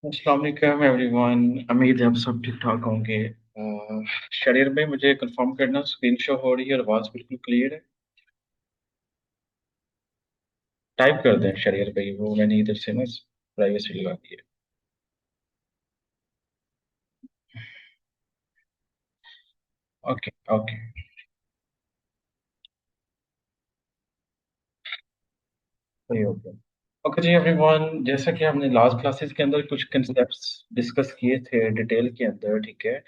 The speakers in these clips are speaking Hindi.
अस्सलाम वालेकुम एवरीवन। उम्मीद है आप सब ठीक ठाक होंगे। शरीर भाई मुझे कंफर्म करना, स्क्रीन शो हो रही है और आवाज़ बिल्कुल क्लियर है। टाइप कर दें शरीर भाई, वो मैंने इधर से ना प्राइवेसी लगा दी है। Okay okay. सही हो गया। ओके जी एवरीवन, जैसा कि हमने लास्ट क्लासेस के अंदर कुछ कंसेप्ट्स डिस्कस किए थे डिटेल के अंदर, ठीक है।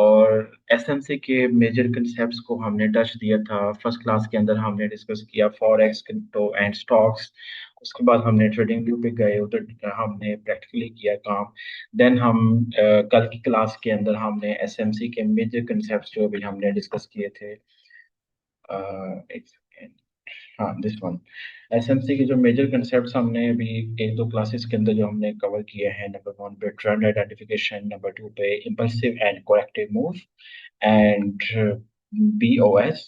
और एसएमसी के मेजर कंसेप्ट्स को हमने टच दिया था। फर्स्ट क्लास के अंदर हमने डिस्कस किया फॉरेक्स, क्रिप्टो एंड स्टॉक्स। उसके बाद हमने ट्रेडिंग व्यू पे गए, उधर हमने प्रैक्टिकली किया काम। देन हम कल की क्लास के अंदर हमने एसएमसी के मेजर कंसेप्ट्स जो भी हमने डिस्कस किए थे। एक सेकेंड। हाँ, दिस वन। एसएमसी के जो मेजर कंसेप्ट्स हमने अभी एक दो क्लासेस के अंदर जो हमने कवर किए हैं, नंबर वन पे ट्रेंड आइडेंटिफिकेशन, नंबर टू पे impulsive and corrective move, and BOS,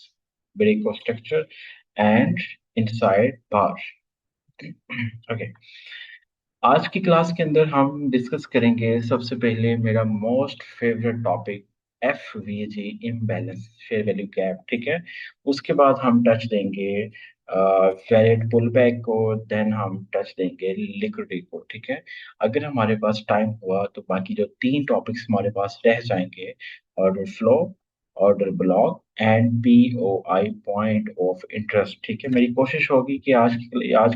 break structure, and inside bar. Okay. आज की क्लास के अंदर हम डिस्कस करेंगे सबसे पहले मेरा most favourite topic, F we ji imbalance, fair value gap, ठीक है। उसके बाद हम टच देंगे फेरेट पुल बैक को। देन हम टच देंगे लिक्विडिटी को, ठीक है। अगर हमारे पास टाइम हुआ तो बाकी जो तीन टॉपिक्स हमारे पास रह जाएंगे, order flow, order block and POI, point of interest, ठीक है। मेरी कोशिश होगी कि आज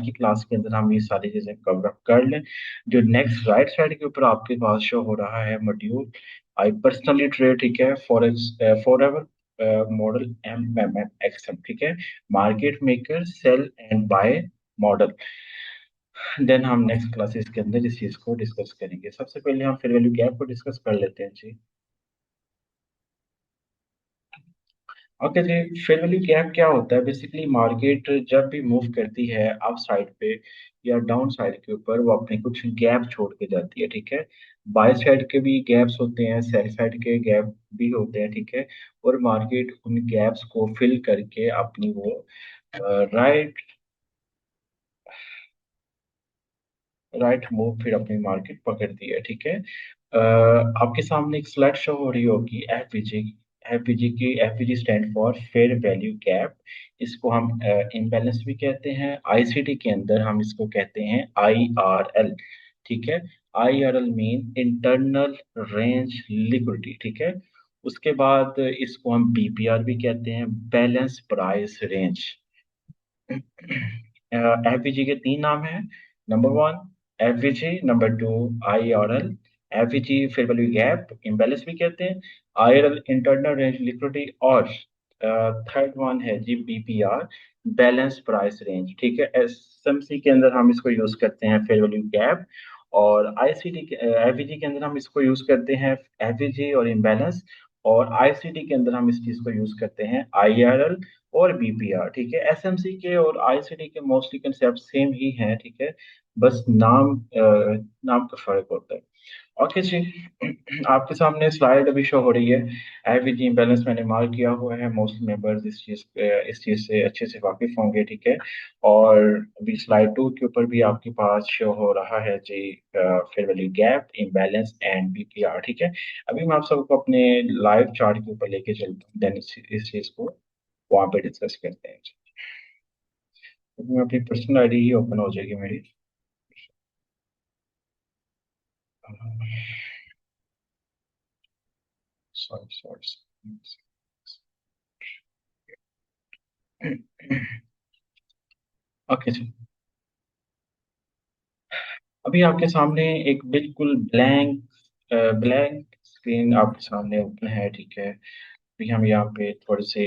की क्लास के अंदर हम ये सारी चीजें कवर अप कर लें। जो नेक्स्ट राइट साइड के ऊपर आपके पास शो हो रहा है मॉड्यूल, आई पर्सनली ट्रेड, ठीक है, for ever model M M M XM, ठीक है। Market maker sell and buy model. Then हम नेक्स्ट क्लासेस के अंदर इस चीज को डिस्कस करेंगे। सबसे पहले हम फेयर वैल्यू गैप को डिस्कस कर लेते हैं जी। ओके जी, फेयर वैल्यू गैप क्या होता है? बेसिकली मार्केट जब भी मूव करती है अप साइड पे या डाउन साइड के ऊपर, वो अपने कुछ गैप छोड़ के जाती है, ठीक है। बाय साइड के भी गैप्स होते हैं, सेल साइड के गैप भी होते हैं, ठीक है। और मार्केट उन गैप्स को फिल करके अपनी वो राइट राइट मूव फिर अपनी मार्केट पकड़ती है, ठीक है। आपके सामने एक स्लाइड शो हो रही होगी एफवीजी। एफवीजी की FVG stand for fair value gap. इसको हम इम्बैलेंस भी कहते हैं। आईसीटी के अंदर हम इसको कहते हैं आईआरएल, ठीक है। IRL mean internal range liquidity, ठीक है। उसके बाद इसको हम बीपीआर भी कहते हैं, बैलेंस प्राइस रेंज। एफवीजी के तीन नाम हैं। Number one FVG, number two IRL. FVG fair value gap imbalance भी कहते हैं, आईआरएल इंटरनल रेंज लिक्विडिटी, और थर्ड वन है जी बीपीआर, बैलेंस प्राइस रेंज, ठीक है। एसएमसी के अंदर हम इसको यूज करते हैं फेयर वैल्यू गैप, और आईसीटी के एफवीजी के अंदर हम इसको यूज करते हैं एफवीजी और इम्बैलेंस, और आईसीटी के अंदर हम इस चीज को यूज करते हैं आईआरएल और बीपीआर, ठीक है। एसएमसी के और आईसीटी के मोस्टली कंसेप्ट सेम ही हैं, ठीक है। बस नाम का फर्क होता है। ओके जी। आपके सामने स्लाइड अभी शो हो रही है। एवरेज इम्बैलेंस मैंने मार्क किया हुआ है। मोस्ट मेंबर्स इस चीज से अच्छे से वाकिफ होंगे, ठीक है। और अभी स्लाइड टू के ऊपर भी आपके पास शो हो रहा है जी fair value gap, imbalance and BPR, ठीक है। अभी मैं आप सबको अपने लाइव चार्ट के ऊपर लेके चलता हूँ, देन इस चीज को वहां पे डिस्कस करते हैं। तो मैं अपनी पर्सनल आईडी ही ओपन हो जाएगी मेरी। Sorry sorry. ओके जी। अभी आपके सामने एक बिल्कुल ब्लैंक ब्लैंक स्क्रीन आपके सामने ओपन है, ठीक है। अभी हम यहाँ पे थोड़े से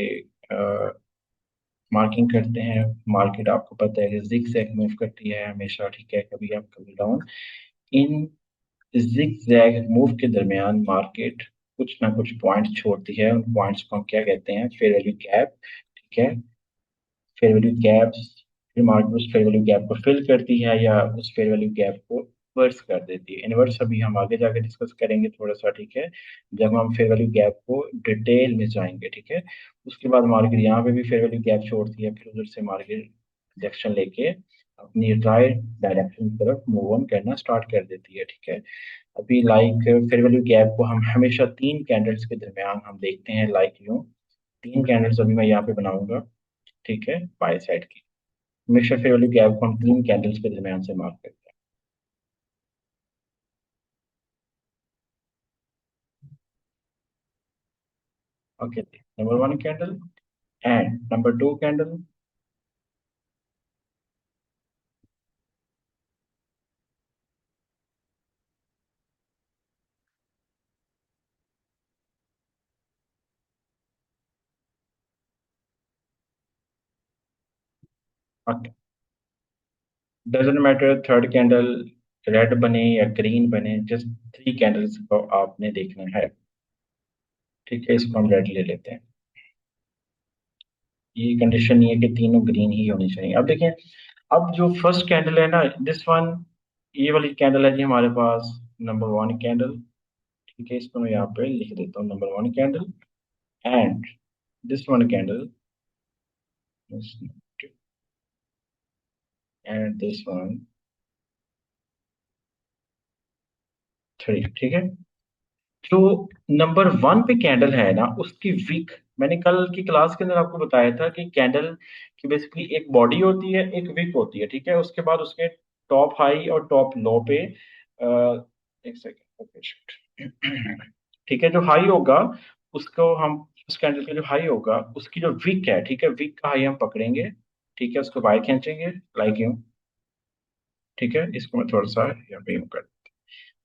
मार्किंग करते हैं। मार्केट आपको पता है कि जिग जैग मूव करती है हमेशा, ठीक है, कभी अप कभी डाउन। इन जिग जैग मूव के दरमियान मार्केट कुछ ना कुछ पॉइंट्स छोड़ती है। उन पॉइंट्स को हम क्या कहते हैं? फेयर वैल्यू गैप, ठीक है। फेयर वैल्यू गैप, फिर मार्केट उस फेयर वैल्यू गैप को फिल करती है या उस फेयर वैल्यू गैप को इन्वर्स कर देती है। इन्वर्स अभी हम आगे जाके डिस्कस करेंगे थोड़ा सा, ठीक है, जब हम फेयर वैल्यू गैप को डिटेल में जाएंगे, ठीक है। उसके बाद मार्केट यहाँ पे भी फेयर वैल्यू गैप छोड़ती है, फिर उधर से मार्केट रिजेक्शन लेके अपनी राइट डायरेक्शन की तरफ मूव ऑन करना स्टार्ट कर देती है, ठीक है। अभी लाइक फेयर वैल्यू गैप को हम हमेशा तीन कैंडल्स के दरमियान हम देखते हैं, लाइक यूं तीन कैंडल्स अभी मैं यहाँ पे बनाऊंगा, ठीक है, बाय साइड की। हमेशा फेयर वैल्यू गैप को हम तीन कैंडल्स के दरमियान से मार्क करते हैं। Okay, number one candle and number two candle. Doesn't matter third candle red बने या ग्रीन बने, जस्ट थ्री कैंडल्स को आपने देखना है, ठीक है। इसको हम रेड ले लेते हैं। ये कंडीशन नहीं है कि तीनों ग्रीन ही होनी चाहिए। अब देखें, अब जो फर्स्ट कैंडल है ना, दिस वन, ये वाली कैंडल है जी हमारे पास नंबर वन कैंडल, ठीक है। इसको मैं यहाँ पे लिख देता हूँ, number one candle and this one candle and this one three, ठीक है। जो नंबर वन पे कैंडल है ना, उसकी विक, मैंने कल की क्लास के अंदर आपको बताया था कि कैंडल की बेसिकली एक बॉडी होती है, एक विक होती है, ठीक है। उसके बाद उसके टॉप हाई और टॉप लो पे एक सेकेंड, ओके शिट। ठीक है, जो हाई होगा उसको हम, उस कैंडल का जो हाई होगा उसकी जो विक है, ठीक है, विक का हाई हम पकड़ेंगे, ठीक है, उसको बाहर खींचेंगे, लाइक यूं, ठीक है। इसको मैं थोड़ा सा यहाँ पे यूं कर,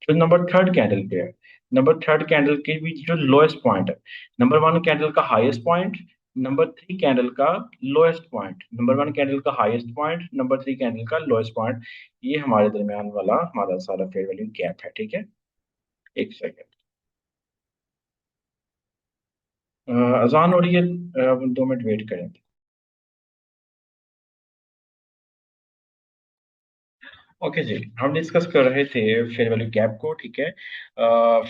जो नंबर थर्ड कैंडल पे है, नंबर थर्ड कैंडल के बीच जो लोएस्ट पॉइंट है, नंबर वन कैंडल का highest point, number three candle का lowest point, number one candle का highest point, number three candle का लोएस्ट पॉइंट, ये हमारे दरमियान वाला हमारा सारा फेयर वैल्यू गैप है, ठीक है। एक सेकेंड, अजान हो रही है, 2 मिनट वेट करें। ओके जी, हम डिस्कस कर रहे थे फेयर वैल्यू गैप को, ठीक है।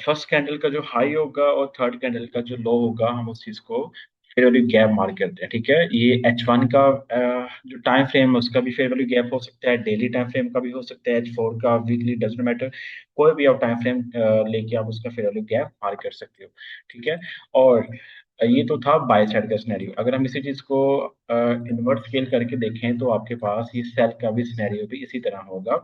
फर्स्ट कैंडल का जो हाई होगा और थर्ड कैंडल का जो लो होगा, हम उस चीज को फेयर वैल्यू गैप मार्क करते हैं, ठीक है। ये H1 का जो टाइम फ्रेम है उसका भी फेयर वैल्यू गैप हो सकता है, डेली टाइम फ्रेम का भी हो सकता है, H4 का, वीकली, डजंट मैटर, कोई भी आप टाइम फ्रेम लेके आप उसका फेयर वैल्यू गैप मार्क कर सकते हो, ठीक है। और ये तो था बाय साइड का सिनेरियो। अगर हम इसी चीज को इन्वर्ट स्केल करके देखें तो आपके पास ये सेल का भी सिनेरियो भी इसी तरह होगा।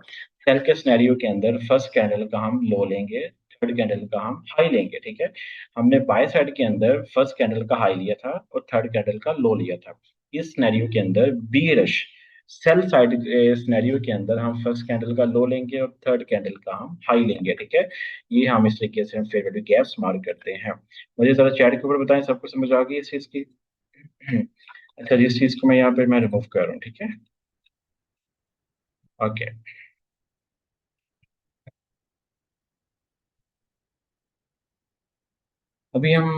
सेल के सिनेरियो के अंदर फर्स्ट कैंडल का हम लो लेंगे, थर्ड कैंडल का हम हाई लेंगे, ठीक है। हमने बाय साइड के अंदर फर्स्ट कैंडल का हाई लिया था और थर्ड कैंडल का लो लिया था। इस सिनेरियो के अंदर bearish sell side scenario के अंदर हम फर्स्ट कैंडल का लो लेंगे और थर्ड कैंडल का हम हाई लेंगे, ठीक है। ये हम इस तरीके से हम फेयर वैल्यू गैप्स मार्क करते हैं। मुझे जरा चैट के ऊपर बताएं, सबको समझ आ गई इस चीज की? अच्छा, जिस चीज को मैं यहाँ पे मैं रिमूव कर रहा हूँ, ठीक है। ओके, अभी हम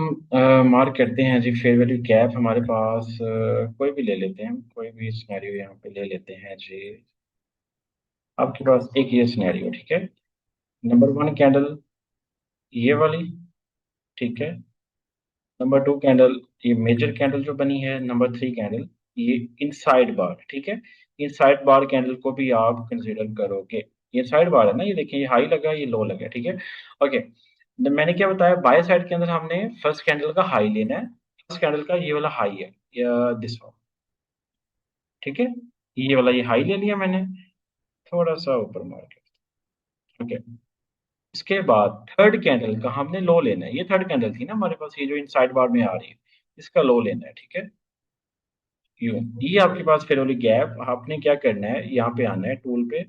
मार्क करते हैं जी फेयर वैल्यू गैप हमारे पास, कोई भी ले लेते हैं, कोई भी सिनेरियो यहाँ पे ले लेते हैं जी। आपके पास एक ये सिनेरियो, ठीक है। नंबर वन कैंडल ये वाली, ठीक है। नंबर टू कैंडल ये मेजर कैंडल जो बनी है, नंबर थ्री कैंडल ये इनसाइड बार, ठीक है। इनसाइड बार कैंडल को भी आप कंसिडर करोगे, ये साइड बार है ना, ये देखिए, ये हाई लगा, ये लो लगा, ठीक है। ओके, मैंने क्या बताया, बाय साइड के अंदर हमने फर्स्ट कैंडल का हाई लेना है, फर्स्ट कैंडल का ये वाला हाई है, या दिस वन, ठीक है। ये वाला ये हाई ले लिया मैंने, थोड़ा सा ऊपर मार के, ओके। इसके बाद थर्ड कैंडल का हमने लो लेना है, ये थर्ड कैंडल थी ना हमारे पास, ये जो इनसाइड बार में आ रही है, इसका लो लेना है, ठीक है। यूं, ये आपके पास फिर वाली गैप, आपने क्या करना है, यहाँ पे आना है टूल पे,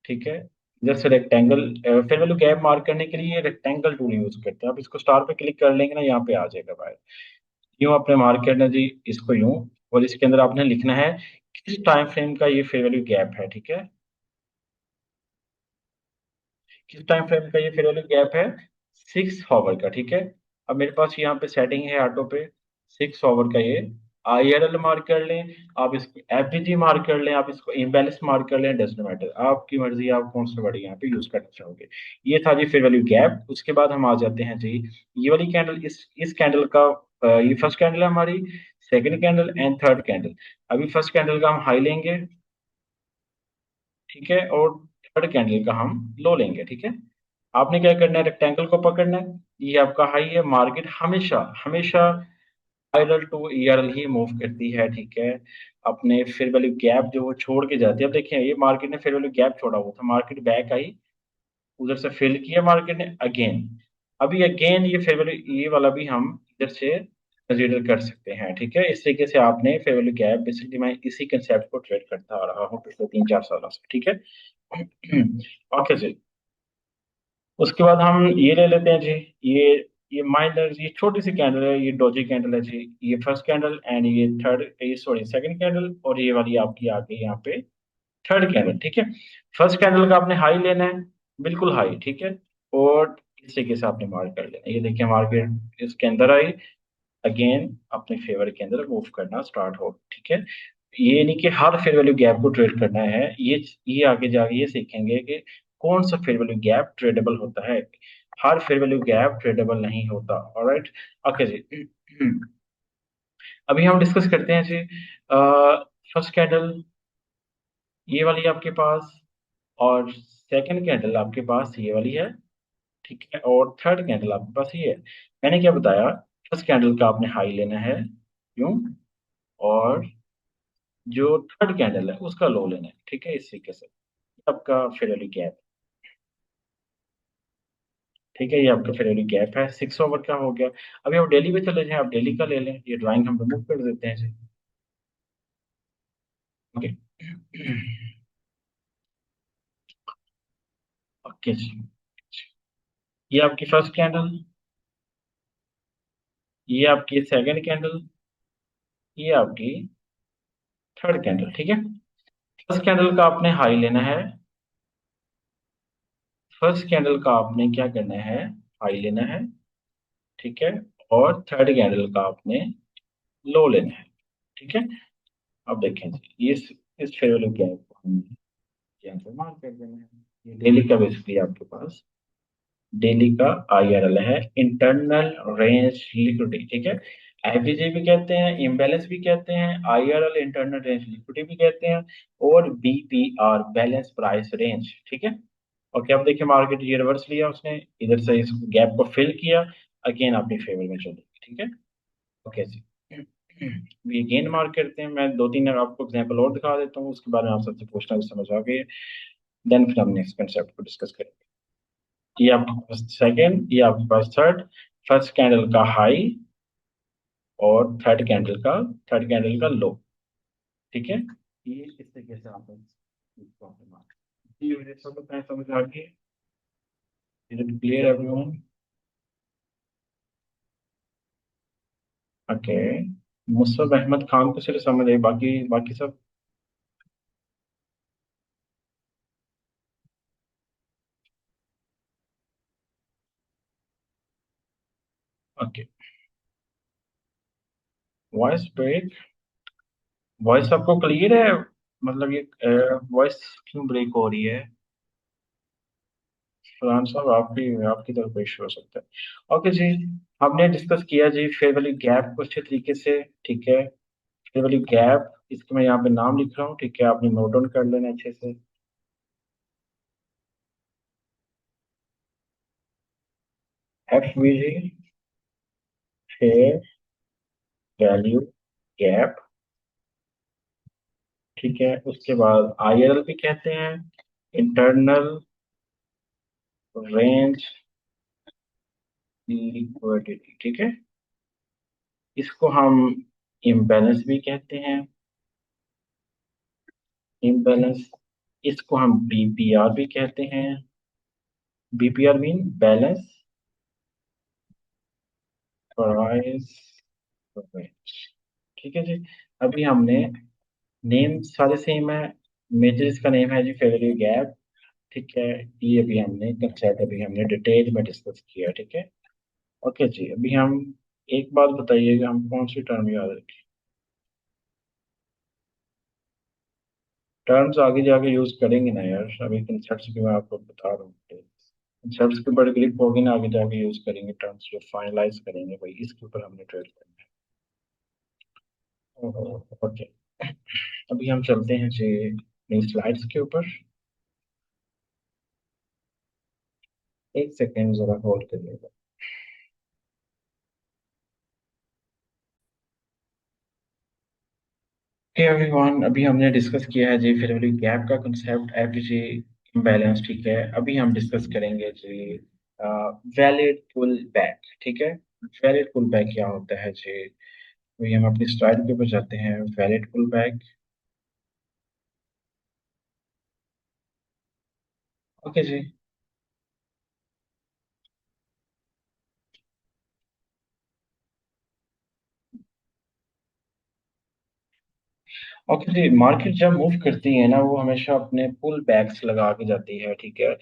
ठीक है। जैसे रेक्टेंगल, फिर वैल्यू गैप मार्क करने के लिए रेक्टेंगल टूल यूज करते हैं, आप इसको स्टार पे क्लिक कर लेंगे ना, यहाँ पे आ जाएगा बाहर। यूं आपने मार्क करना जी इसको यूं, और इसके अंदर आपने लिखना है किस टाइम फ्रेम का ये फेयर वैल्यू गैप है, ठीक है। किस टाइम फ्रेम का ये फेयर वैल्यू गैप है, 6 आवर का, ठीक है। अब मेरे पास यहाँ पे सेटिंग है ऑटो पे, 6 आवर का ये IRL मार्क कर लें, आप इसको FVG मार्क कर लें, आप इसको इम्बेलिस मार्क कर लें, डजंट मैटर, आपकी मर्जी, आप कौन सा वर्ड यहाँ पे यूज करना चाहोगे। ये था जी फेयर वैल्यू गैप। उसके बाद हम आ जाते हैं जी, ये वाली कैंडल, इस कैंडल का, ये फर्स्ट कैंडल है हमारी, second candle and third candle. अभी फर्स्ट कैंडल का हम हाई लेंगे, ठीक है, और थर्ड कैंडल का हम लो लेंगे। ठीक है, आपने क्या करना है, रेक्टेंगल को पकड़ना है, ये आपका हाई है। मार्केट हमेशा हमेशा आईएलएल टू ईआरएल ही मूव करती है। ठीक है, अपने फेयर वैल्यू गैप जो वो छोड़ के जाती है। अब देखिए, ये मार्केट ने फेयर वैल्यू गैप छोड़ा हुआ था, मार्केट बैक आई, उधर से फिल किया मार्केट ने अगेन। अभी अगेन ये फेयर वैल्यू, ये वाला भी हम इधर से कंसीडर कर सकते हैं। ठीक है, इस तरीके से आपने फेयर वैल्यू गैप, बेसिकली मैं इसी कंसेप्ट को ट्रेड करता आ रहा हूँ पिछले 3-4 सालों से। ठीक है, ओके जी। उसके बाद हम ये ले लेते हैं जी, ये ये माइनर, ये छोटी सी कैंडल है, ये डोजी कैंडल है जी। ये फर्स्ट कैंडल एंड ये थर्ड, ये सॉरी सेकंड कैंडल, और ये वाली आपकी आ गई यहाँ पे थर्ड कैंडल। ठीक है, फर्स्ट कैंडल का आपने हाई लेना है, बिल्कुल हाई। ठीक है, और इस तरीके से आपने मार्क कर लेना है। ये देखिए, मार्केट इसके अंदर आई, अगेन अपने फेवर के अंदर मूव करना स्टार्ट हो। ठीक है, ये नहीं कि हर फेयर वैल्यू गैप को ट्रेड करना है, ये आगे जाके ये सीखेंगे कि कौन सा फेयर वैल्यू गैप ट्रेडेबल होता है। हर फेयर वैल्यू गैप ट्रेडेबल नहीं होता। ऑलराइट, ओके जी। अभी हम डिस्कस करते हैं जी, फर्स्ट कैंडल ये वाली आपके पास, और सेकंड कैंडल आपके पास ये वाली है। ठीक है, और थर्ड कैंडल आपके पास ये है। मैंने क्या बताया, फर्स्ट कैंडल का आपने हाई लेना है, क्यों, और जो थर्ड कैंडल है उसका लो लेना है। ठीक है, इस तरीके से आपका फेयरली गैप। ठीक है, ये आपका फेयरली गैप है, 6 ओवर का हो गया। अभी आप डेली पे चले जाएं, आप डेली का ले लें, ये ड्राइंग हम रिमूव कर देते हैं जी। ओके, ओके जी। ये आपकी फर्स्ट कैंडल, ये आपकी सेकंड कैंडल, ये आपकी थर्ड कैंडल। ठीक है, फर्स्ट कैंडल का आपने हाई लेना है, फर्स्ट कैंडल का आपने क्या करना है, हाई लेना है। ठीक है, और थर्ड कैंडल का आपने लो लेना है। ठीक है, अब देखें जी, इस फेयर वैल्यू गैप को हम यहाँ पे मार्क कर देना है। ये डेली का बेसिकली आपके पास डेली का आईआरएल है, इंटरनल रेंज लिक्विडिटी। ठीक है, एफवीजी भी कहते हैं, इम्बैलेंस भी कहते हैं, आईआरएल इंटरनल रेंज लिक्विडिटी भी कहते हैं, और बीपीआर बैलेंस प्राइस रेंज। ठीक है, और क्या, अब देखिए मार्केट ये रिवर्स लिया उसने, इधर से इस गैप को फिल किया, अगेन अपनी फेवर में चली। ठीक है, ओके जी। ये गेन मार्क करते हैं, मैं 2-3 आपको एग्जांपल और दिखा देता हूँ, उसके बाद में आप सबसे पूछना भी समझ आ गए, देन फिर हम नेक्स्ट कंसेप्ट को डिस्कस करेंगे। ये आपके पास सेकंड, ये आपके पास थर्ड, फर्स्ट कैंडल का हाई, और थर्ड कैंडल का लो। ठीक है, ये इस तरीके से आप इसको अपने mark- ये मुझे सब बताएं, समझ आ गई? Is it clear everyone? Okay, Mustafa Ahmed Khan को सिर्फ समझ आई, बाकी बाकी सब ओके। वॉइस ब्रेक, वॉइस आपको क्लियर है? मतलब ये वॉइस क्यों ब्रेक हो रही है? फरहान साहब, आपकी आपकी तरफ कोई इशू हो सकता है। ओके जी, हमने डिस्कस किया जी फेयर वैल्यू गैप को अच्छे तरीके से। ठीक है, फेयर वैल्यू गैप, इसको मैं यहाँ पे नाम लिख रहा हूँ। ठीक है, आपने नोट डाउन कर लेना अच्छे से। F we ji, fair value gap. ठीक है, उसके बाद आईआरएल भी कहते हैं, इंटरनल रेंज लिक्विडिटी। ठीक है, इसको हम इम्बैलेंस भी कहते हैं, इम्बैलेंस। इसको हम बीपीआर भी कहते हैं, BPR mean balance price range. ठीक है जी, अभी हमने नेम सारे सेम है, मेजर इसका नेम है जी फेयर वैल्यू गैप। ठीक है, ये भी हमने कंसेप्ट अभी हमने डिटेल में डिस्कस किया। ठीक है, ओके जी। अभी हम एक बात बताइएगा, हम कौन सी टर्म याद रखें? टर्म्स आगे जाके यूज करेंगे ना यार, अभी कंसेप्ट भी मैं आपको बता रहा हूँ। कंसेप्ट के ऊपर ग्रिप होगी ना, आगे जाके यूज करेंगे, टर्म्स जो फाइनलाइज करेंगे भाई, इसके ऊपर हमने ट्रेड करना है। ओके, अभी हम चलते हैं जी अपनी स्लाइड्स के ऊपर। एक सेकेंड जरा होल्ड करिएगा। ओके एवरीवन, अभी हमने डिस्कस किया है जी फेयरवैल्यू गैप का कंसेप्ट, एफडीजी इम्बैलेंस, ठीक है। अभी हम डिस्कस करेंगे जी वैलिड पुल बैक, ठीक है। वैलिड पुल बैक क्या होता है जी? अभी हम अपनी स्लाइड के ऊपर जाते हैं। वैलिड पुल बैक, ओके जी। ओके जी, मार्केट जब मूव करती है ना, वो हमेशा अपने पुल बैक्स लगा के जाती है, ठीक है।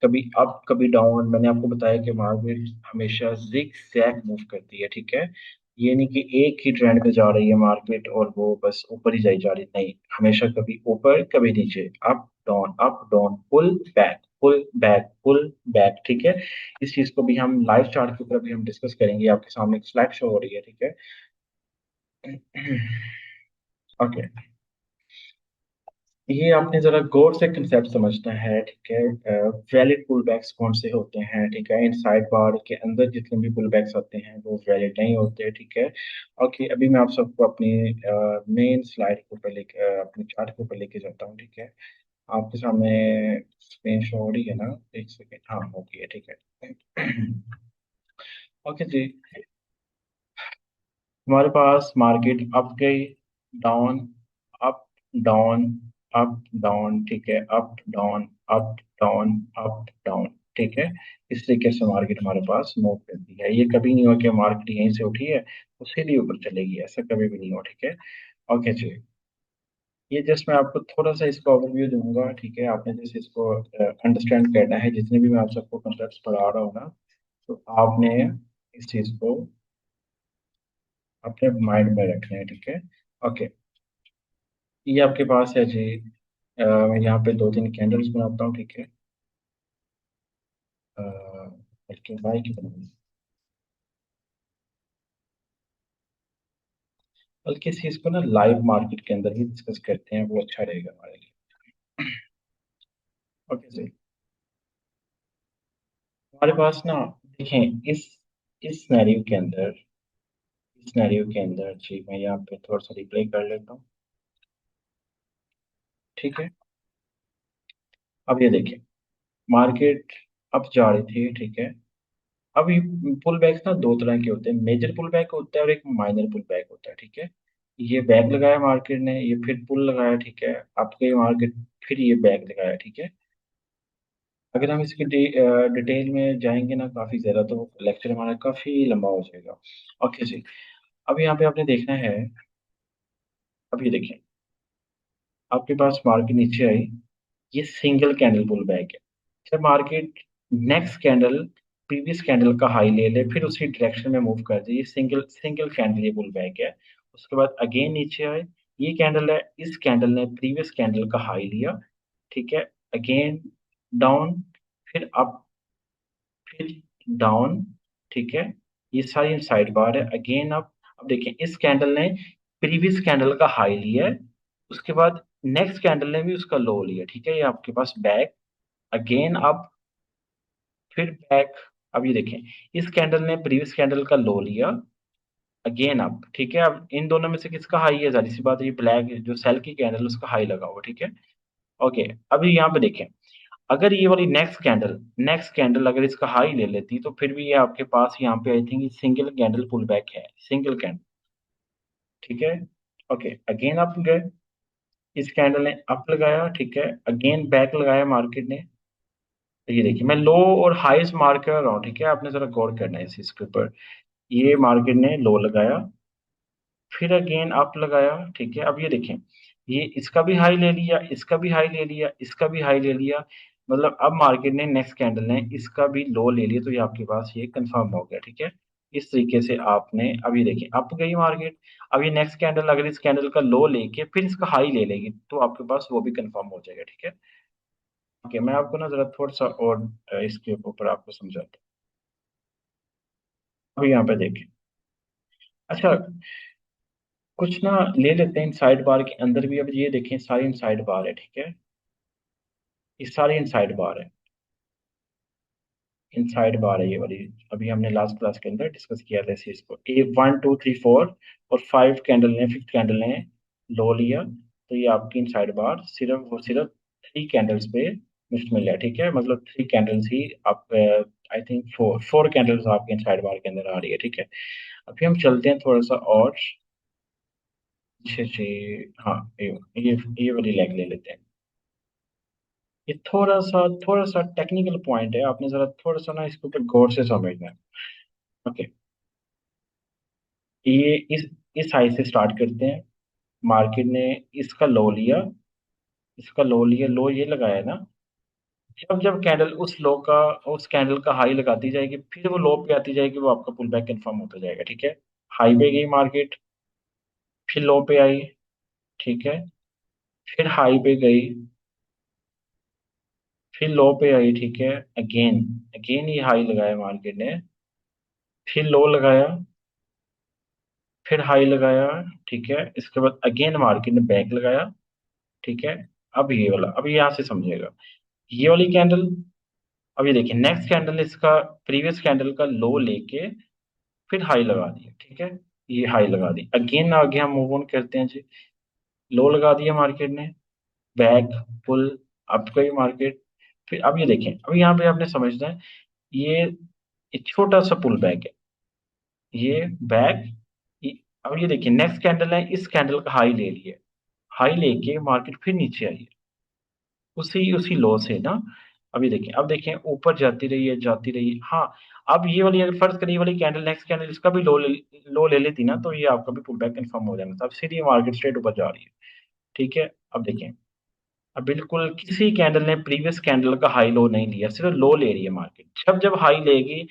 कभी अप कभी डाउन। मैंने आपको बताया कि मार्केट हमेशा जिग जैग मूव करती है, ठीक है। ये नहीं कि एक ही ट्रेंड पे जा रही है मार्केट और वो बस ऊपर ही जाई जा रही, नहीं। हमेशा कभी ऊपर कभी नीचे, up down, pull back pull back, ठीक है। इस चीज को भी हम लाइव चार्ट के ऊपर भी हम डिस्कस करेंगे। आपके सामने एक स्लाइड शो हो रही है, ठीक है। ओके, ये आपने जरा गौर से कंसेप्ट समझना है, ठीक है। वैलिड पुलबैक्स कौन से होते हैं, ठीक है। इन साइड बार के अंदर जितने भी पुलबैक्स आते हैं वो वैलिड नहीं होते, ठीक है। ओके, अभी मैं आप सबको अपनी मेन स्लाइड के ऊपर लेके अपने चार्ट के ऊपर लेके जाता हूँ, ठीक है। आपके सामने स्क्रीन शो हो रही है ना? एक सेकेंड, हाँ हो गई है, ठीक है। ओके जी, हमारे पास मार्केट अप गई, down, up, down, up, down, ठीक है। Up down, up down, up down, ठीक है। इस तरीके से मार्केट हमारे पास मूव करती है। ये कभी नहीं हुआ कि मार्केट यहीं से उठी है तो सीधे ऊपर चलेगी, ऐसा कभी भी नहीं हुआ, ठीक है। ओके जी, ये जस्ट मैं आपको थोड़ा सा इसका ओवरव्यू दूंगा, ठीक है। आपने जैसे इसको अंडरस्टैंड करना है, जितने भी मैं आप सबको कंसेप्ट पढ़ा रहा हूँ ना, तो आपने इस चीज को अपने माइंड में रखना है, ठीक है। ओके, ये आपके पास है जी। मैं यहाँ पे दो तीन कैंडल्स बनाता हूँ, ठीक है। अ, बल्कि बाई की बनाऊंगी, बल्कि इस चीज को ना लाइव मार्केट के अंदर ही डिस्कस करते हैं, वो अच्छा रहेगा हमारे लिए। ओके जी, हमारे पास ना, देखें इस सिनेरियो के अंदर, इस सिनेरियो के अंदर जी, मैं यहाँ पे थोड़ा सा रिप्ले कर लेता हूँ, ठीक है। अब ये देखिए, मार्केट अप जा रही थी, ठीक है। अब ये पुल बैक्स ना दो तरह के होते हैं, मेजर पुल बैक होता है और एक माइनर पुल बैक होता है, ठीक है। ये बैक लगाया मार्केट ने, ये फिर पुल लगाया, ठीक है। आपके मार्केट फिर ये बैक लगाया, ठीक है। अगर हम इसकी डिटेल में जाएंगे ना काफी ज्यादा, तो लेक्चर हमारा काफी लंबा हो जाएगा। ओके जी, अब यहाँ पे आपने देखना है। अब ये देखें, आपके पास मार्केट नीचे आई, ये सिंगल कैंडल पुल बैक है। जब market next candle previous candle का हाई ले ले, फिर उसी डायरेक्शन में मूव कर जाए, ये सिंगल सिंगल कैंडल ये पुल बैक है। उसके बाद अगेन नीचे आए, ये कैंडल है, इस कैंडल ने प्रीवियस कैंडल का हाई लिया, ठीक है। अगेन डाउन, फिर अप, फिर डाउन, ठीक है। ये सारी साइड बार है, अगेन अप। अब देखिए, इस कैंडल ने प्रीवियस कैंडल का हाई लिया है, उसके बाद नेक्स्ट कैंडल ने भी उसका लो लिया, ठीक है। ये आपके पास बैक, अगेन अप, फिर बैक। अब ये देखें, इस कैंडल ने प्रीवियस कैंडल का लो लिया, अगेन अप, ठीक है। अब इन दोनों में से किसका हाई है? जाहिर सी बात है, ये ब्लैक जो सेल की कैंडल उसका हाई लगा हुआ, ठीक है। ओके, अभी यहाँ पे देखें, अगर ये वाली नेक्स्ट कैंडल अगर इसका हाई ले लेती, तो फिर भी ये आपके पास यहाँ पे I think single candle pull back है, सिंगल कैंडल, ठीक है। ओके, अगेन अप गए, इस कैंडल ने अप लगाया, ठीक है। अगेन बैक लगाया मार्केट ने। तो ये देखिए, मैं लो और हाईएस्ट मार्क कर रहा हूँ, ठीक है। आपने जरा गौर करना है इस चीज के ऊपर। ये मार्केट ने लो लगाया, फिर अगेन अप लगाया, ठीक है। अब ये देखें, ये इसका भी हाई ले लिया, इसका भी हाई ले लिया, इसका भी हाई ले लिया। मतलब अब मार्केट ने नेक्स्ट कैंडल ने इसका भी लो ले लिया, तो ये आपके पास ये कंफर्म हो गया, ठीक है। इस तरीके से आपने, अब ये देखिए अप गई मार्केट। अब ये नेक्स्ट कैंडल अगर इस कैंडल का लो लेके फिर इसका हाई ले लेगी, तो आपके पास वो भी कंफर्म हो जाएगा, ठीक है। ओके, मैं आपको ना जरा थोड़ा सा और इसके ऊपर आपको समझाता हूँ। अभी यहाँ पे देखें, अच्छा, कुछ ना ले लेते हैं इन साइड बार के अंदर भी। अब ये देखें, सारी इन साइड बार है, ठीक है। ये सारी इन साइड बार है। इनसाइड बार है ये वाली। अभी हमने लास्ट क्लास के अंदर डिस्कस किया था इस चीज को। ए 1 2 3 4 और 5 कैंडल ने, 5th कैंडल ने लो लिया, तो ये आपकी इनसाइड बार सिर्फ और सिर्फ 3 कैंडल्स पे मुश्तमिल है, ठीक है। मतलब 3 कैंडल्स ही आप, आई थिंक 4 कैंडल्स आपके इनसाइड बार के अंदर आ रही है, ठीक है। अभी हम चलते हैं थोड़ा सा और पीछे से। हाँ, ये वाली लेग ले लेते हैं। ये थोड़ा सा टेक्निकल पॉइंट है, आपने जरा थोड़ा सा ना इसके ऊपर गौर से समझना है। ओके, ये इस हाई से स्टार्ट करते हैं। मार्केट ने इसका लो लिया, इसका लो लिया, लो ये लगाया ना। जब जब कैंडल उस कैंडल का हाई लगाती जाएगी, फिर वो लो पे आती जाएगी, वो आपका पुल बैक कंफर्म होता जाएगा, ठीक है। हाई पे गई मार्केट, फिर लो पे आई, ठीक है। फिर हाई पे गई, फिर लो पे आई, ठीक है। अगेन, अगेन ये हाई लगाया मार्केट ने, फिर लो लगाया, फिर हाई लगाया, ठीक है। इसके बाद अगेन मार्केट ने बैक लगाया, ठीक है। अब ये वाला, अब यहाँ से समझिएगा, ये वाली कैंडल। अब ये देखिए नेक्स्ट कैंडल इसका प्रीवियस कैंडल का लो लेके फिर हाई लगा दिया, ठीक है। ये हाई लगा दी, अगेन आगे हम मूव ऑन करते हैं जी। लो लगा दिया मार्केट ने, बैक, पुल, अप गई मार्केट। फिर अब ये देखें, अब यहाँ पे आपने समझना है, ये एक छोटा सा पुल बैक है, ये बैक। अब ये देखिए नेक्स्ट कैंडल है, इस कैंडल का हाई ले लिया, हाई लेके मार्केट फिर नीचे आई है, उसी उसी लो से ना। अभी देखें, अब देखें ऊपर जाती रही है, जाती रही है, हाँ। अब ये वाली अगर फर्ज करिए, ये वाली कैंडल, नेक्स्ट कैंडल इसका भी लो ले लेती ना, तो ये आपका भी पुल बैक कंफर्म हो जाना था। अब सीधी मार्केट स्ट्रेट ऊपर जा रही है, ठीक है। अब देखें, अब बिल्कुल किसी कैंडल ने प्रीवियस कैंडल का हाई लो नहीं लिया, सिर्फ लो ले रही है मार्केट। जब जब हाई लेगी,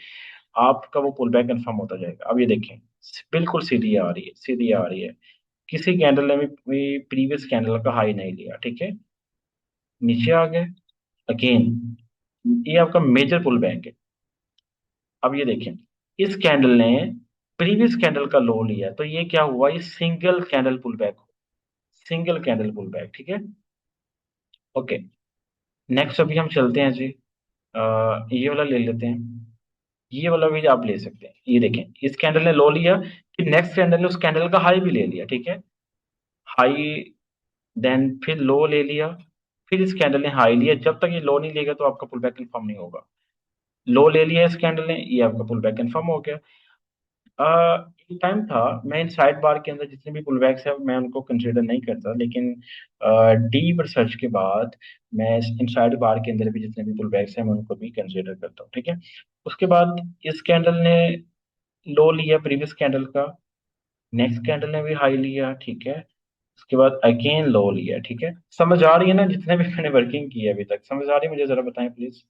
आपका वो पुल बैक कंफर्म होता जाएगा। अब ये देखें, बिल्कुल सीधी आ रही है, सीधी आ रही है। किसी कैंडल ने भी प्रीवियस कैंडल का हाई नहीं लिया, ठीक है। नीचे आ गए अगेन, ये आपका मेजर पुल बैक है। अब ये देखें, इस कैंडल ने प्रीवियस कैंडल का लो लिया, तो ये क्या हुआ, ये single candle pull back, single candle pull back, ठीक है। ओके, नेक्स्ट अभी हम चलते हैं जी। ये वाला ले लेते हैं, ये वाला भी आप ले सकते हैं। ये देखें, इस कैंडल ने लो लिया, फिर नेक्स्ट कैंडल ने उस कैंडल का हाई भी ले लिया, ठीक है। हाई, देन फिर लो ले लिया, फिर इस कैंडल ने हाई लिया। जब तक ये लो नहीं लेगा, तो आपका पुल बैक कंफर्म नहीं होगा। लो ले लिया इस कैंडल ने, ये आपका पुल बैक कंफर्म हो गया। एक टाइम था, मैं इन साइड बार के अंदर जितने भी पुलबैक्स है मैं उनको कंसिडर नहीं करता, लेकिन डीप रिसर्च के बाद मैं इन साइड बार के अंदर भी जितने भी पुलबैक्स हैं मैं उनको भी कंसिडर करता हूँ, ठीक है। उसके बाद इस कैंडल ने लो लिया प्रीवियस कैंडल का, नेक्स्ट कैंडल ने भी हाई लिया, ठीक है। उसके बाद अगेन लो लिया, ठीक है। समझ आ रही है ना, जितने भी मैंने वर्किंग की है अभी तक, समझ आ रही है? मुझे जरा बताएं प्लीज।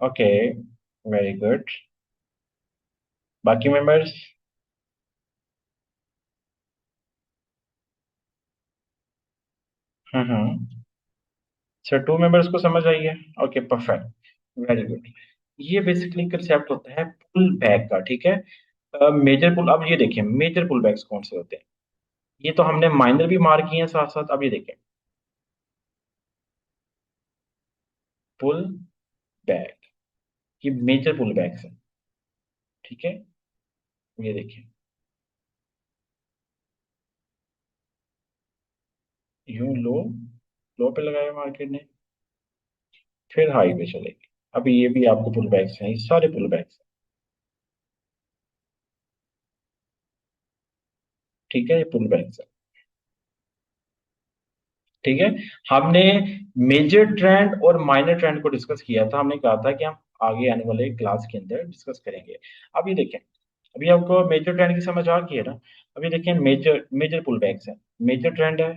Okay, very good. बाकी मेंबर्स? हम्म। सर 2 मेंबर्स को समझ आई है? Okay, perfect, very good. ये बेसिकली कंसेप्ट होता है पुल बैक का, ठीक है। मेजर पुल, अब ये देखें मेजर पुल बैक्स कौन से होते हैं। ये तो हमने माइनर भी मार किए हैं साथ साथ। अब ये देखें, पुल बैक, ये मेजर पुल बैक्स है, ठीक है। ये देखें, यूं लो, लो पे लगाया मार्केट ने, फिर हाई पे चलेगी। अब ये भी आपको पुल बैक्स हैं, ये सारे पुल बैक्स हैं, ठीक है। ये पुल बैक्स है, ठीक है। हमने मेजर ट्रेंड और माइनर ट्रेंड को डिस्कस किया था, हमने कहा था कि हम आगे आने वाले क्लास के अंदर डिस्कस करेंगे। अब ये देखें, अभी आपको मेजर ट्रेंड की समझ आ गई है ना। अभी देखें, मेजर मेजर पुल बैक्स है, मेजर ट्रेंड है।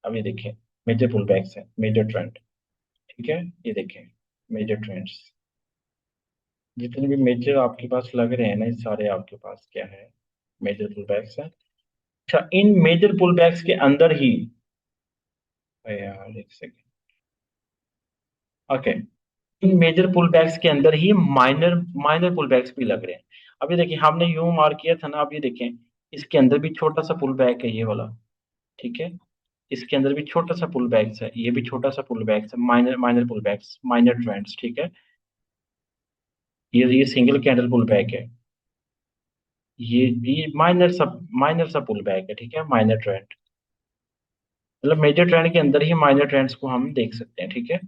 अब ये देखें, मेजर पुल बैक्स है, मेजर ट्रेंड, ठीक है। ये देखें, मेजर ट्रेंड्स, जितने भी मेजर आपके पास लग रहे हैं ना, ये सारे आपके पास क्या है, मेजर पुल बैक्स है। अच्छा, इन मेजर पुल बैक्स के अंदर ही, अरे यार एक सेकेंड, ओके, इन मेजर पुल बैक्स के अंदर ही माइनर माइनर पुल बैक्स भी लग रहे हैं। अभी देखिए, हमने यूं मार्क किया था ना, अब ये देखें, इसके अंदर भी छोटा सा पुल बैक है, ये वाला, ठीक है। इसके अंदर भी छोटा सा पुल बैक्स है, ये भी छोटा सा पुल बैक्स है, माइनर माइनर पुल बैक्स, माइनर ट्रेंड्स, ठीक है। ये सिंगल कैंडल पुल बैक है। ये माइनर सा पुल बैक है, ठीक है, माइनर ट्रेंड। मतलब मेजर ट्रेंड के अंदर ही माइनर ट्रेंड्स को हम देख सकते हैं, ठीक है।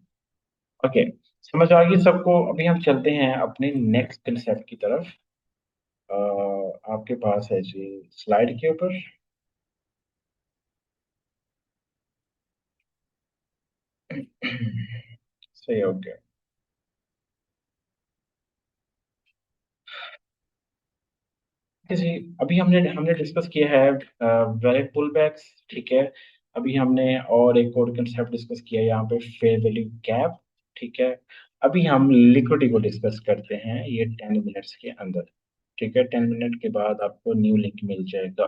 ओके, समझ आ गई सबको। अभी हम चलते हैं अपने नेक्स्ट कंसेप्ट की तरफ। आपके पास है जी स्लाइड के ऊपर। सही हो गया। जी, अभी हमने हमने डिस्कस किया है वैलिड पुल बैक्स, ठीक है। अभी हमने और एक और कंसेप्ट डिस्कस किया है यहाँ पे, फेयर वैल्यू गैप, ठीक है। अभी हम लिक्विडिटी को डिस्कस करते हैं ये 10 मिनट्स के अंदर, ठीक है। 10 मिनट के बाद आपको न्यू लिंक मिल जाएगा।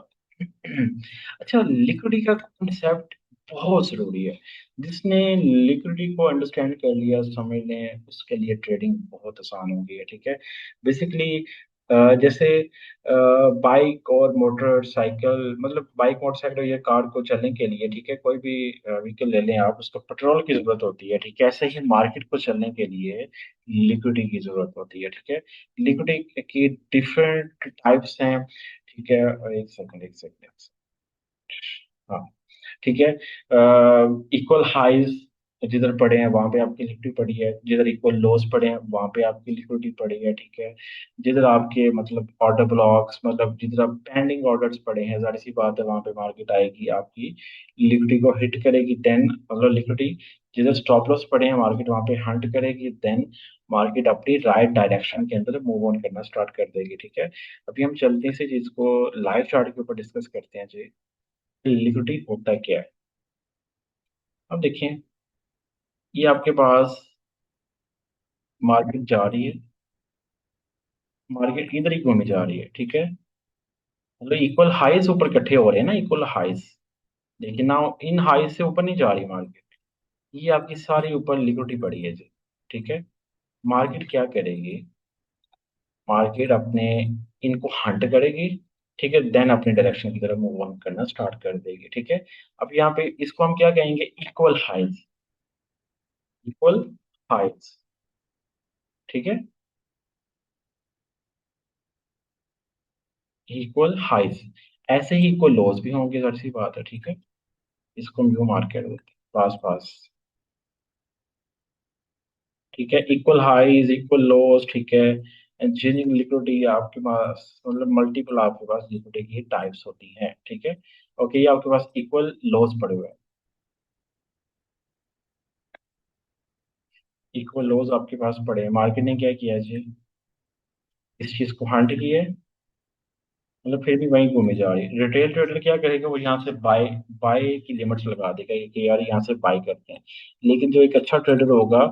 अच्छा, लिक्विडिटी का कंसेप्ट बहुत जरूरी है। जिसने लिक्विडिटी को अंडरस्टैंड कर लिया, समझ लें, उसके लिए ट्रेडिंग बहुत आसान हो गई है, ठीक है। बेसिकली जैसे बाइक और मोटरसाइकिल, मतलब बाइक मोटरसाइकिल या कार को चलने के लिए, ठीक है, कोई भी व्हीकल ले लें आप, उसको पेट्रोल की जरूरत होती है, ठीक है। ऐसे ही मार्केट को चलने के लिए लिक्विडिटी की जरूरत होती है, ठीक है। लिक्विडिटी की डिफरेंट टाइप्स हैं, ठीक है। एक सेकंड। हाँ, ठीक है। इक्वल हाइज जिधर पड़े हैं वहां पे आपकी लिक्विडिटी पड़ी है, जिधर इक्वल लोज पड़े हैं वहां पे आपकी लिक्विडिटी पड़ी है, ठीक है। जिधर आपके मतलब ऑर्डर ब्लॉक्स, मतलब जिधर आप पेंडिंग ऑर्डर्स पड़े हैं, जाहिर सी बात है वहां पे मार्केट आएगी, आपकी लिक्विडिटी को हिट करेगी, देन मतलब लिक्विडिटी जिधर स्टॉप लॉस पड़े हैं मार्केट वहां पे हंट करेगी, देन मार्केट अपनी राइट डायरेक्शन के अंदर मूव ऑन करना स्टार्ट कर देगी, ठीक है। अभी हम चलते हैं इसी चीज को लाइव चार्ट के ऊपर डिस्कस करते हैं जी। लिक्विडिटी होता क्या है। अब देखिए, ये आपके पास मार्केट जा रही है, मार्केट इधर ही घूमने जा रही है, ठीक है। मतलब इक्वल हाइज ऊपर इकट्ठे हो रहे हैं ना, इक्वल हाइज, लेकिन ना इन हाइज से ऊपर नहीं जा रही मार्केट। ये आपकी सारी ऊपर लिक्विडिटी पड़ी है जी, ठीक है। मार्केट क्या करेगी, मार्केट अपने इनको हंट करेगी, ठीक है, देन अपनी डायरेक्शन की तरफ मूव ऑन करना स्टार्ट कर देगी, ठीक है। अब यहाँ पे इसको हम क्या कहेंगे, इक्वल हाइज, इक्वल हाइज, ठीक है, इक्वल हाइज। ऐसे ही इक्वल लॉस भी होंगे, जाहिर सी बात है, ठीक है। इसको म्यू मार्केट बोलते हैं, पास पास, ठीक है। इक्वल हाइज, इक्वल लॉस, ठीक है। इंजीनियरिंग लिक्विडिटी आपके पास मतलब मल्टीपल आपके पास लिक्विडिटी की टाइप्स होती हैं, ठीक है। ओके, ये आपके पास इक्वल लॉस पड़े हुए हैं, इक्वल लॉस आपके पास पड़े हैं। मार्केट ने क्या किया है जी, इस चीज को हंट किया है, मतलब फिर भी वहीं घूमे जा रही है। रिटेल ट्रेडर क्या करेगा, वो यहाँ से बाय बाय की लिमिट्स लगा देगा कि यार यहाँ से बाय करते हैं। लेकिन जो एक अच्छा ट्रेडर होगा,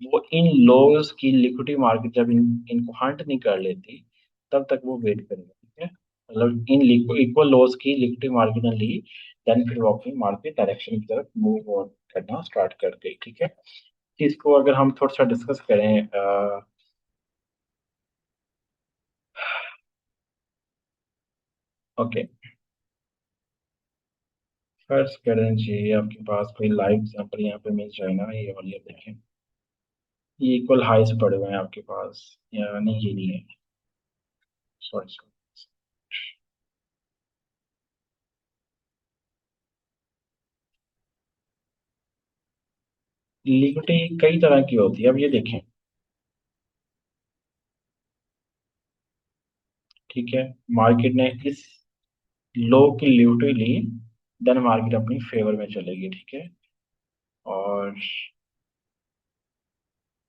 वो इन लॉस की लिक्विडिटी मार्केट जब इनको हंट नहीं कर लेती, तब तक वो वेट करेगा, ठीक है। मतलब इन इक्वल लॉस की लिक्विडिटी मार्केट ने ली, देन फिर वो अपनी मार्केट डायरेक्शन की तरफ मूव ऑन करना स्टार्ट कर गई, ठीक है। इसको अगर हम थोड़ा सा डिस्कस करें, ओके, फर्स्ट करें जी, आपके पास कोई लाइव एग्जांपल यहाँ पे मिल जाए ना, ये वाली आप देखें। ये इक्वल हाइस पड़े हुए हैं आपके पास, यानी ये नहीं है, सॉरी सॉरी। लिक्विडिटी कई तरह की होती है, अब ये देखें, ठीक है। मार्केट ने इस लो की लिक्विडिटी ली, देन मार्केट अपनी फेवर में चलेगी, ठीक है। और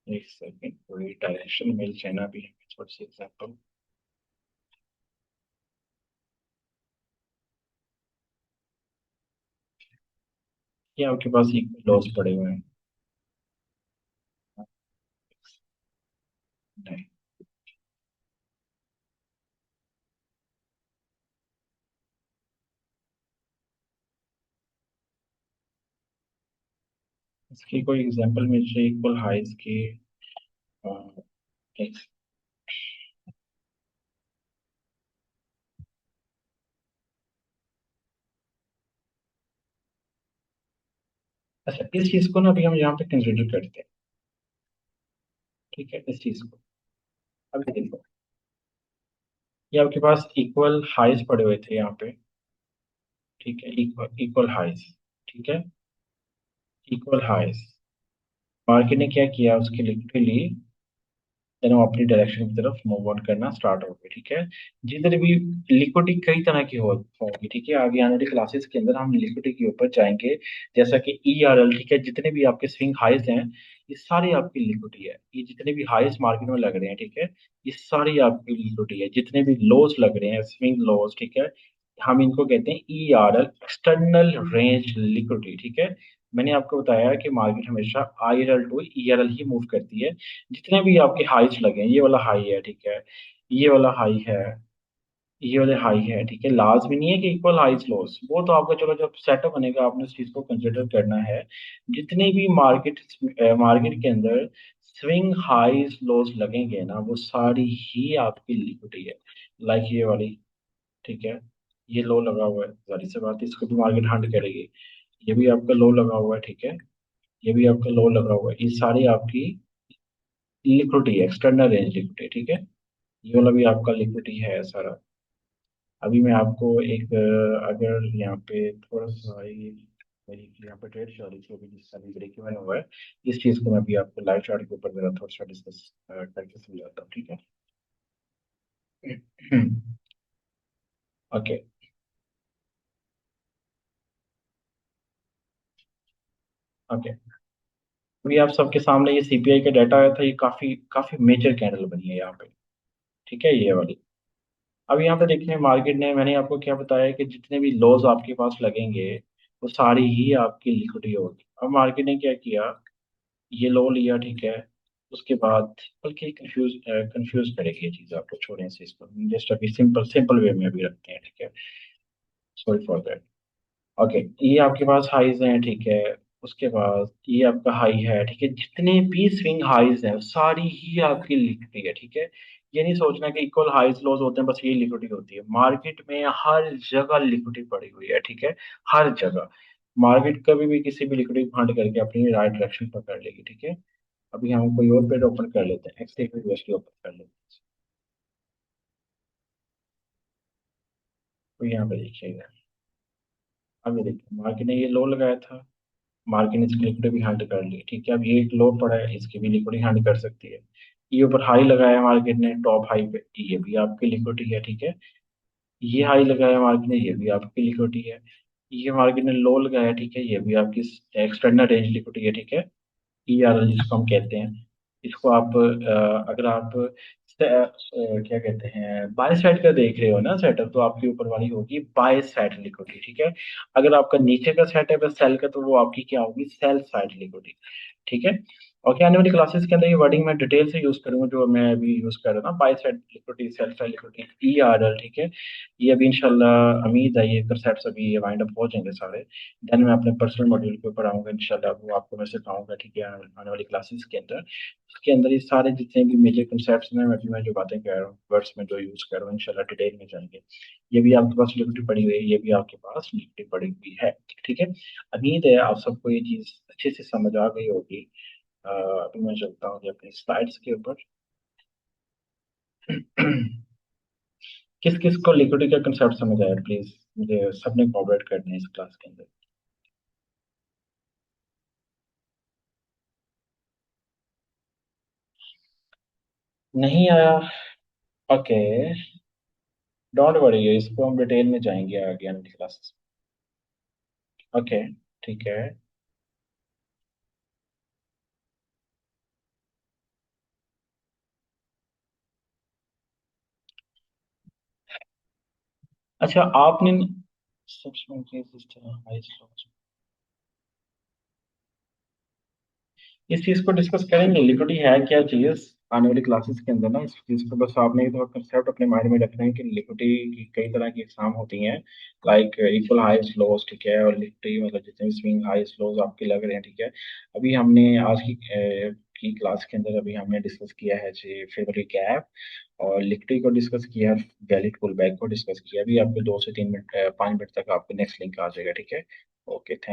एक सेकंड, थोड़ी डायरेक्शन मिल जाए ना, अभी थोड़ी सी एग्जांपल। ये आपके पास इक्वल लॉस पड़े हुए हैं, नहीं, इसकी कोई एग्जांपल मिल जाए इक्वल हाइस की। अ, एक अच्छा, इस चीज को ना अभी हम यहाँ पे कंसिडर करते हैं। ठीक है, इस चीज को अभी देखो, ये आपके पास इक्वल हाइज पड़े हुए थे यहाँ पे। ठीक है, इक्वल इक्वल हाइज। ठीक है, इक्वल हाइज। मार्केट ने क्या किया, उसके लिटरली देन वो अपनी डायरेक्शन की तरफ मूव ऑन करना स्टार्ट हो गए। ठीक है, जिधर भी लिक्विडिटी कई तरह की होगी। ठीक है, आगे आने वाली क्लासेस के अंदर हम लिक्विडिटी के ऊपर जाएंगे, जैसा कि ERL। ठीक है, जितने भी आपके स्विंग हाइज हैं, ये सारी आपकी लिक्विडिटी है। ये जितने भी हाइज मार्केट में लग रहे हैं, ठीक है, ये सारी आपकी लिक्विडिटी है। जितने भी लोज लग रहे हैं, स्विंग लोज, ठीक है, हम इनको कहते हैं ERL, एक्सटर्नल रेंज लिक्विडिटी। ठीक है, मैंने आपको बताया कि मार्केट हमेशा IRL टू ERL ही मूव करती है। जितने भी आपके हाइस लगे हैं, ये वाला हाई है, ठीक है, ये वाला हाई है, ये वाले हाई है, ठीक है, लाज भी नहीं है कि इक्वल हाइस लॉस, वो तो आपका चलो जब सेटअप बनेगा आपने उस चीज को कंसिडर करना है। जितने भी मार्केट के अंदर स्विंग हाइस लॉस लगेंगे ना, वो सारी ही आपकी लिक्विडिटी है। लाइक ये वाली, ठीक है, ये लो लगा हुआ है, जाहिर सी बात है इसको भी मार्केट हंट करेगी। ये भी आपका लो लगा हुआ है, ठीक है, ये भी आपका लो लगा हुआ है, ये सारी आपकी लिक्विडिटी है, एक्सटर्नल रेंज लिक्विडिटी। ठीक है, ये वाला भी आपका लिक्विडिटी है सारा। अभी मैं आपको एक अगर यहाँ पे थोड़ा सा मेरी यहाँ पे ट्रेड चल रही थी अभी, जिसका भी ब्रेक इवन हुआ है, इस चीज को मैं अभी आपको लाइव चार्ट के ऊपर जरा थोड़ा सा डिस्कस करके समझाता हूँ। ठीक है, ओके, ओके। अभी आप सबके सामने ये CPI का डाटा आया था, ये काफी काफी मेजर कैंडल बनी है यहाँ पे। ठीक है, ये वाली। अब यहाँ पे देखिए मार्केट ने, मैंने आपको क्या बताया कि जितने भी लॉस आपके पास लगेंगे, वो सारी ही आपकी लिक्विडिटी होगी। अब मार्केट ने क्या किया, ये लो लिया, ठीक है, उसके बाद बल्कि कंफ्यूज कंफ्यूज करेगी ये चीज, आपको छोड़ें इस चीज को, जस्ट अभी सिंपल सिंपल वे में अभी रखते हैं। ठीक है, सॉरी फॉर दैट। ओके, ये आपके पास हाईज हैं, ठीक है, उसके बाद ये आपका हाई है, ठीक है, जितने भी स्विंग हाईज हैं सारी ही आपकी लिक्विडिटी है। ठीक है, ये नहीं सोचना कि इक्वल हाईज लॉस होते हैं बस ये लिक्विडिटी होती है। मार्केट में हर जगह लिक्विडिटी पड़ी हुई है। ठीक है, हर जगह मार्केट कभी भी किसी भी लिक्विडिटी को फंड करके अपनी राइट डायरेक्शन पकड़ लेगी। ठीक है, अभी हम कोई और पेड ओपन कर लेते हैं, XAUSD ओपन कर लेते हैं। तो यहाँ पे देखिएगा, अभी देखिए मार्केट ने ये लो लगाया था, मार्केट ने इसकी लिक्विडिटी भी हैंड कर ली। ठीक है, अब ये एक लो पड़ा है, इसकी भी लिक्विडिटी हैंड कर सकती है। ये ऊपर हाई लगाया मार्केट ने टॉप हाई पे, ये भी आपकी लिक्विडिटी है। ठीक है, ये हाई लगाया मार्केट ने, ये भी आपकी लिक्विडिटी है। ये मार्केट ने लो लगाया, ठीक है, ये भी आपकी एक्सटर्नल रेंज लिक्विडिटी है। ठीक है, ERL जिसको हम कहते हैं, इसको आप अगर आप क्या कहते हैं, बाय साइड का देख रहे हो ना सेटअप, तो आपकी ऊपर वाली होगी बाय साइड लिक्विडिटी। ठीक है, अगर आपका नीचे का सेटअप है सेल का, तो वो आपकी क्या होगी, सेल साइड लिक्विडिटी। ठीक है, और क्या आने वाली क्लासेस के अंदर ये वर्डिंग मैं डिटेल से यूज करूंगा, जो मैं अभी यूज कर रहा हूँ ना, by side liquidity, sell side liquidity, ERL। ठीक है, ये अभी इंशाल्लाह उम्मीद है ये कंसेप्ट अभी ये वाइंड अप हो जाएंगे सारे। देन मैं अपने पर्सनल मॉड्यूल के ऊपर आऊंगा इंशाल्लाह, वो आपको मैं सिखाऊंगा। ठीक है, आने वाली क्लासेस के अंदर, उसके अंदर ये सारे जितने भी मेजर कंसेप्ट हैं, मैं जो बातें कह रहा हूँ, वर्ड्स में जो यूज कर रहा हूँ, इंशाल्लाह डिटेल में जाएंगे। ये भी आपके पास लिक्विडिटी पड़ी हुई है, ये भी आपके पास लिक्विडिटी पड़ी हुई है। ठीक है, उम्मीद है आप सबको ये चीज अच्छे से समझ आ गई होगी। अभी मैं चलता हूँ अपनी स्लाइड्स के ऊपर। किस किस को लिक्विडिटी का कंसेप्ट समझ आया प्लीज, मुझे सबने कोऑपरेट करना है इस क्लास के अंदर। नहीं आया, ओके, डोंट वरी, इसको हम डिटेल में जाएंगे आगे आने की क्लासेस। ओके, ठीक है। अच्छा, आपने सब्सटेंशियल सिस्टम हाई स्लॉट, इस चीज को डिस्कस करेंगे, लिक्विडिटी है क्या चीज आने वाली क्लासेस के अंदर ना। इस चीज को बस आपने एक कंसेप्ट अपने माइंड में रखना है कि लिक्विडिटी की कई तरह की एग्जाम होती हैं, लाइक इक्वल हाइज लोज। ठीक है, और लिक्विडिटी मतलब जितने भी स्विंग हाइज लोज आपके लग रहे हैं। ठीक है, अभी हमने आज की क्लास के अंदर अभी हमने डिस्कस किया है जी फेवरेट गैप, और लिक्विडिटी को डिस्कस किया, वैलिड पुल बैक को डिस्कस किया। अभी आपको 2 से 3 मिनट 5 मिनट तक आपको नेक्स्ट लिंक आ जाएगा। ठीक है, ओके, थैंक